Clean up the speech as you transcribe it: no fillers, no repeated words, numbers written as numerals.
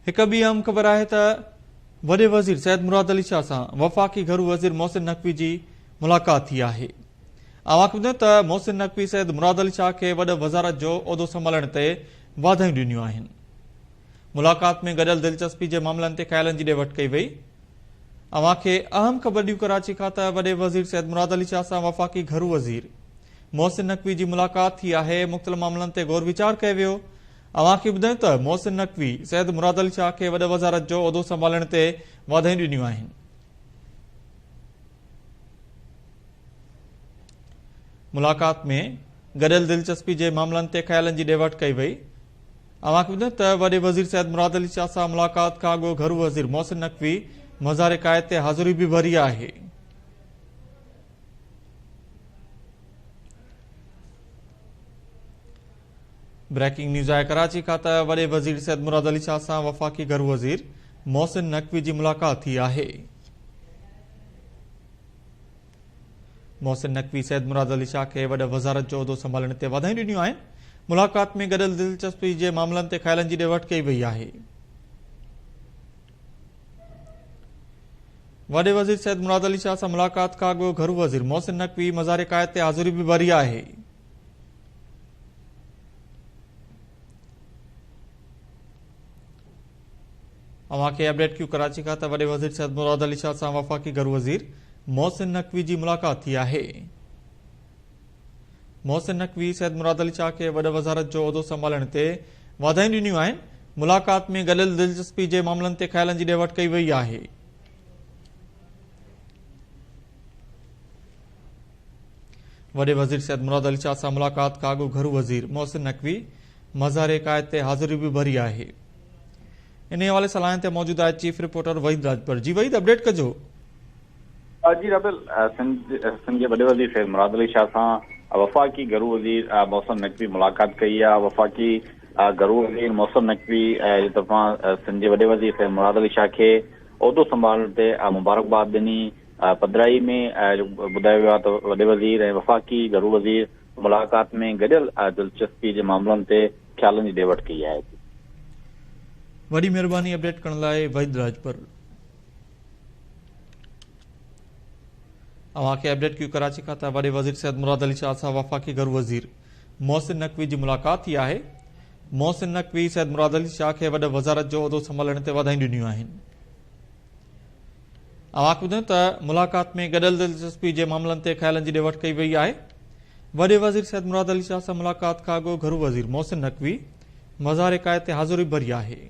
एक ॿी अहम ख़बर आहे त वॾे वज़ीर सैयद मुराद अली शाह सां वफ़ाक़ी घरू वज़ीर मोहसिन नक़वी जी मुलाक़ात थी आहे। अवां ॿुधायो त मोहसिन नक़वी सैयद मुराद अली शाह खे वॾे वज़ारत जो उहिदो संभालण ते वाधायूं ॾिनियूं आहिनि। मुलाक़ात में गॾियल दिलचस्पी जे मामलनि ते ख़्यालनि जी ॾे वठि कई वई। अवां खे अहम ख़बर ॾियूं कराची खां त वॾे वज़ीर सैयद मुराद अली शाह सां वफ़ाक़ी घरू वज़ीर मोहसिन नक़वी जी मुलाक़ात थी आहे। मुख़्तलिफ़ मामलनि ते गौर वीचार कयो वियो। अवां खे ॿुधायूं त मोहसिन नक़वी सैयद मुराद अली शाह खे वॾे वज़ारत जो उहिदो संभालण ते वाधायूं ॾिनियूं आहिनि। मुलाक़ात में गॾियल दिलचस्पी जे मामलनि ते ख़्यालनि जी ॾे वठि कई वई। अवां खे ॿुधायूं त वॾे वज़ीर सैयद मुराद अली शाह सां मुलाक़ात खां अॻु घरू वज़ीर मोहसिन नक़वी मज़ार कायद ते हाज़िरी बि भरी आहे। ब्रेकिंग न्यूज़ आहे कराची खां त वॾे वज़ीर सैयद मुराद अली शाह सां वफ़ाक़ी घरू वज़ीर मोहसिन नक़वी जी मुलाक़ात थी आहे। मोहसिन नक़वी सैयद मुराद अली शाह खे वॾे वज़ारत जो उहिदो संभालण ते वाधायूं ॾिनियूं आहिनि। मुलाक़ात में गॾियल दिलचस्पी जे मामलनि ते ख़्यालनि जी ॾे वठि कई वई आहे। वॾे वज़ीर सैयद मुराद अली शाह सां मुलाक़ात खां अॻु घरू वज़ीर मोहसिन नक़वी मज़ार कायद ते हाज़िरी बि भरी आहे। अवां खे अपडेट क्यू कराची खां त वॾे वज़ीर सैयद मुराद अली शाह सां वफ़ाक़ी घरू वज़ीर मोहसिन नक़वी जी मुलाक़ात थी आहे। मोहसिन नक़वी सैयद मुराद अली शाह खे वॾे वज़ारत जो उहिदो संभालण ते वाधायूं ॾिनियूं आहिनि। मुलाक़ात में गॾियल दिलचस्पी जे मामलनि ते ख़्यालनि जी ॾे वठि कई वई आहे। वॾे वज़ीर सैयद मुराद अली शाह सां मुलाक़ात खां अॻु घरू वज़ीर मोहसिन नक़वी मज़ार कायद ते हाज़िरी बि भरी आहे। इन हवाले सां लाइन ते मौजूद आहे चीफ रिपोर्टर वहीद राजपर। जी वहीद, अपडेट कजो। जी राबिल, सिंध जे वॾे वज़ीर सैयद मुराद अली शाह सां वफ़ाक़ी घरू वज़ीर मोहसिन नक़वी मुलाक़ात कई आहे। वफ़ाक़ी घरू वज़ीर मोहसिन नक़वी जी तरफ़ां सिंध जे वॾे वज़ीर सैयद मुराद अली शाह खे उहिदो संभालण ते मुबारकबाद ॾिनी। पदराई में ॿुधायो वियो आहे त वॾे वज़ीर ऐं वफ़ाक़ी घरू वज़ीर मुलाक़ात में गॾियल दिलचस्पी जे मामलनि ते ख़्यालनि जी ॾे वठि कई आहे। वॾी महिरबानी अपडेट करण लाइ वहीद राजपर। अवां खे अपडेट क्यू कराची खां त वॾे वज़ीर सैयद मुराद अली शाह सां वफ़ाक़ी घरू वज़ीर मोहसिन नक़वी जी मुलाक़ात थी आहे। मोहसिन नक़वी सैयद मुराद अली शाह खे वॾे वज़ारत जो उहिदो संभालण ते वाधायूं ॾिनियूं आहिनि। अवां खे ॿुधायूं त मुलाक़ात में गॾियल दिलचस्पी जे मामलनि ते ख़्यालनि जी ॾे वठि कई वई आहे। वॾे वज़ीर सैयद मुराद अली शाह सां मुलाक़ात खां अॻु घरू वज़ीर मोहसिन नक़वी मज़ार कायद ते हाज़िरी भरी आहे।